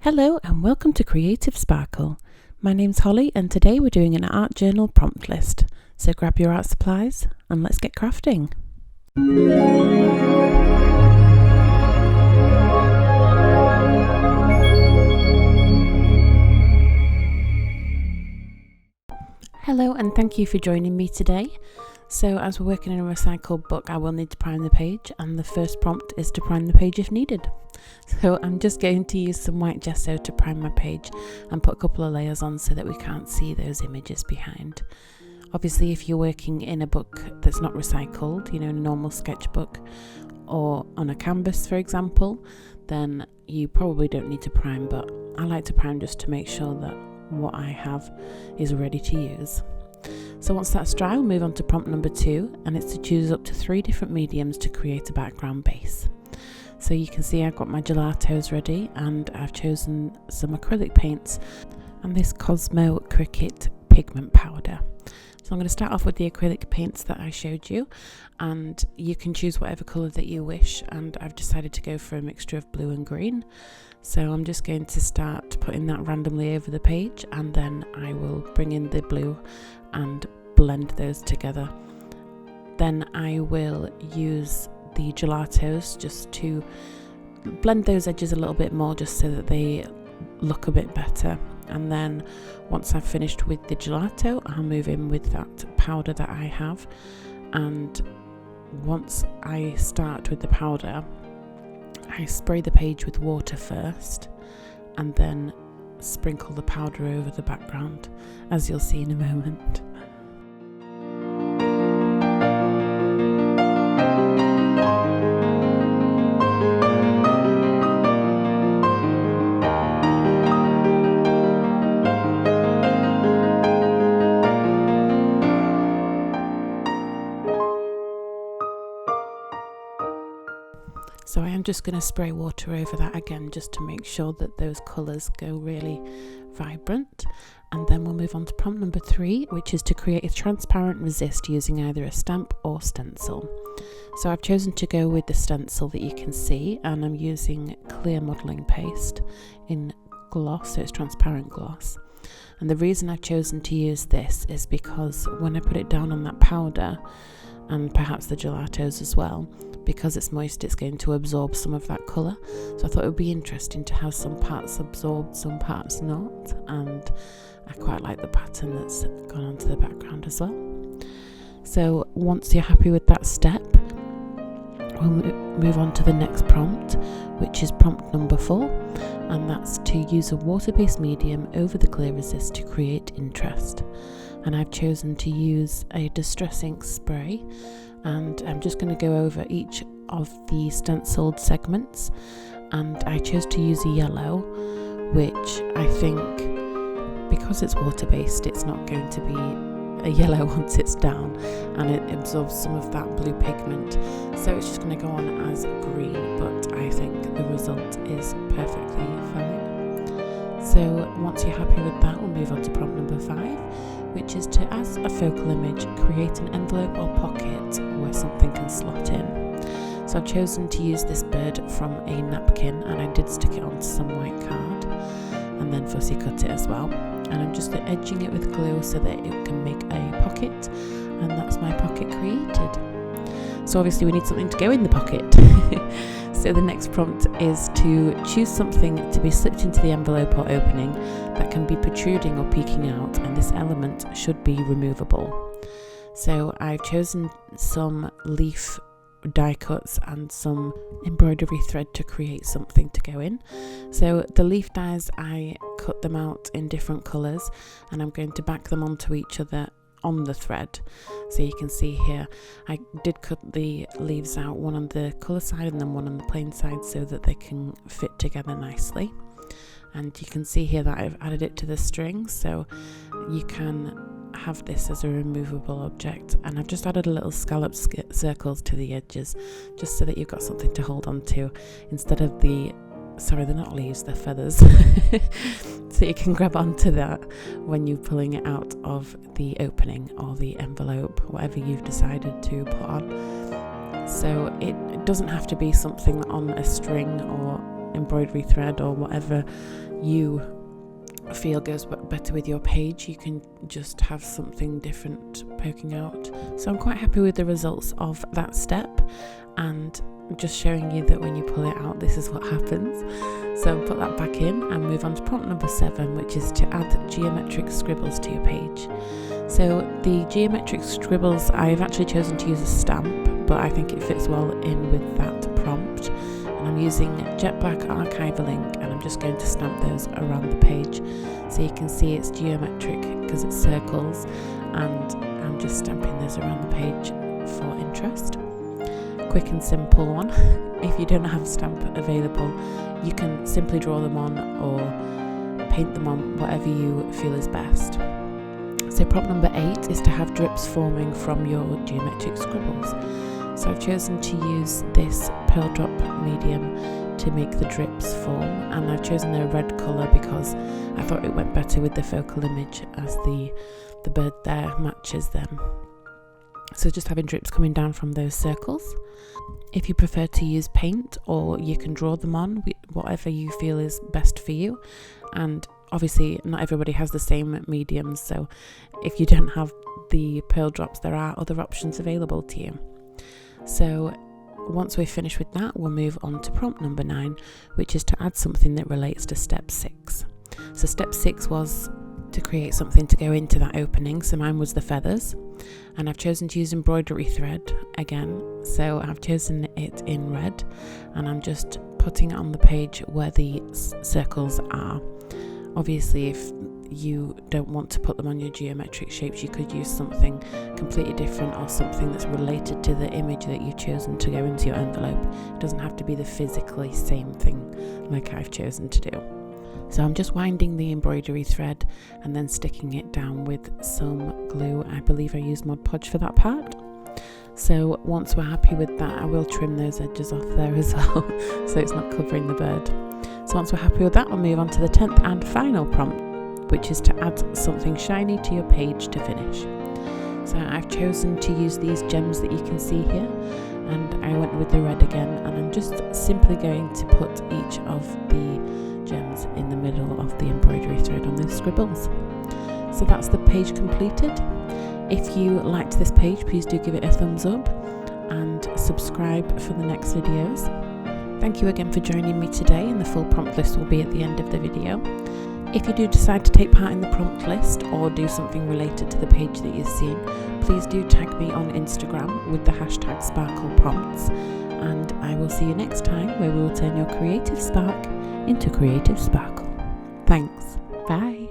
Hello and welcome to Creative Sparkle. My name's Holly and today we're doing an art journal prompt list. So grab your art supplies and let's get crafting. Hello and thank you for joining me today. So as we're working in a recycled book, I will need to prime the page, and the first prompt is to prime the page if needed. So I'm just going to use some white gesso to prime my page and put a couple of layers on so that we can't see those images behind. Obviously, if you're working in a book that's not recycled, a normal sketchbook or on a canvas, for example, then you probably don't need to prime, but I like to prime just to make sure that what I have is ready to use. So once that's dry, we'll move on to prompt number 2, and it's to choose up to 3 different mediums to create a background base. So you can see I've got my gelatos ready, and I've chosen some acrylic paints and this Cosmo Cricut pigment powder. So I'm going to start off with the acrylic paints that I showed you, and you can choose whatever colour that you wish, and I've decided to go for a mixture of blue and green. So I'm just going to start putting that randomly over the page, and then I will bring in the blue and blend those together. Then I will use the gelatos just to blend those edges a little bit more, just so that they look a bit better. And then once I've finished with the gelato, I'll move in with that powder that I have. And once I start with the powder, I spray the page with water first and then sprinkle the powder over the background, as you'll see in a moment. So I am just going to spray water over that again, just to make sure that those colours go really vibrant. And then we'll move on to prompt number 3, which is to create a transparent resist using either a stamp or stencil. So I've chosen to go with the stencil that you can see, and I'm using clear modelling paste in gloss, so it's transparent gloss. And the reason I've chosen to use this is because when I put it down on that powder, and perhaps the gelatos as well, because it's moist, it's going to absorb some of that colour. So I thought it would be interesting to have some parts absorbed, some parts not, and I quite like the pattern that's gone onto the background as well. So once you're happy with that step, we'll move on to the next prompt, which is prompt number 4, and that's to use a water-based medium over the clear resist to create interest. And I've chosen to use a Distress Ink spray, and I'm just going to go over each of the stenciled segments, and I chose to use a yellow, which I think, because it's water-based, it's not going to be a yellow once it's down, and it absorbs some of that blue pigment, so it's just going to go on as green, but I think the result is perfectly fine. So once you're happy with that, we'll move on to prompt number 5, which is to, as a focal image, create an envelope or pocket where something can slot in. So I've chosen to use this bird from a napkin, and I did stick it onto some white card and then fussy cut it as well. And I'm just edging it with glue so that it can make a pocket, and that's my pocket created. So obviously we need something to go in the pocket. So the next prompt is to choose something to be slipped into the envelope or opening that can be protruding or peeking out, and this element should be removable. So I've chosen some leaf die cuts and some embroidery thread to create something to go in. So the leaf dies, I cut them out in different colours, and I'm going to back them onto each other on the thread. So you can see here I did cut the leaves out, one on the colour side and then one on the plain side, so that they can fit together nicely. And you can see here that I've added it to the string, so you can have this as a removable object. And I've just added a little scallop circles to the edges, just so that you've got something to hold on to instead of the, sorry, they're not leaves, they're feathers. So you can grab onto that when you're pulling it out of the opening or the envelope, whatever you've decided to put on. So it doesn't have to be something on a string or embroidery thread or whatever you feel goes better with your page. You can just have something different poking out. So I'm quite happy with the results of that step, and just showing you that when you pull it out, this is what happens. So put that back in and move on to prompt number 7, which is to add geometric scribbles to your page. So the geometric scribbles, I've actually chosen to use a stamp, but I think it fits well in with that prompt. And I'm using jet black archival ink, and I'm just going to stamp those around the page. So you can see it's geometric because it's circles, and I'm just stamping those around the page for interest. Quick and simple one. If you don't have a stamp available, you can simply draw them on or paint them on, whatever you feel is best. So prompt number 8 is to have drips forming from your geometric scribbles. So I've chosen to use this pearl drop medium to make the drips form, and I've chosen a red colour because I thought it went better with the focal image, as the bird there matches them. So just having drips coming down from those circles. If you prefer to use paint, or you can draw them on, whatever you feel is best for you. And obviously not everybody has the same mediums, so if you don't have the pearl drops, there are other options available to you. So once we're finished with that, we'll move on to prompt number 9, which is to add something that relates to step 6. So step 6 was to create something to go into that opening. So mine was the feathers, and I've chosen to use embroidery thread again. So I've chosen it in red, and I'm just putting it on the page where the circles are. Obviously, if you don't want to put them on your geometric shapes, you could use something completely different, or something that's related to the image that you've chosen to go into your envelope. It doesn't have to be the physically same thing like I've chosen to do. So I'm just winding the embroidery thread and then sticking it down with some glue. I believe I used Mod Podge for that part. So once we're happy with that, I will trim those edges off there as well, so it's not covering the bird. So once we're happy with that, we'll move on to the 10th and final prompt, which is to add something shiny to your page to finish. So I've chosen to use these gems that you can see here, and I went with the red again, and I'm just simply going to put each of the gems in the middle of the embroidery thread on those scribbles. So that's the page completed. If you liked this page, please do give it a thumbs up and subscribe for the next videos. Thank you again for joining me today, and the full prompt list will be at the end of the video. If you do decide to take part in the prompt list or do something related to the page that you've seen, please do tag me on Instagram with the hashtag #SparklePrompts, and I will see you next time, where we will turn your creative spark into creative sparkle. Thanks. Bye.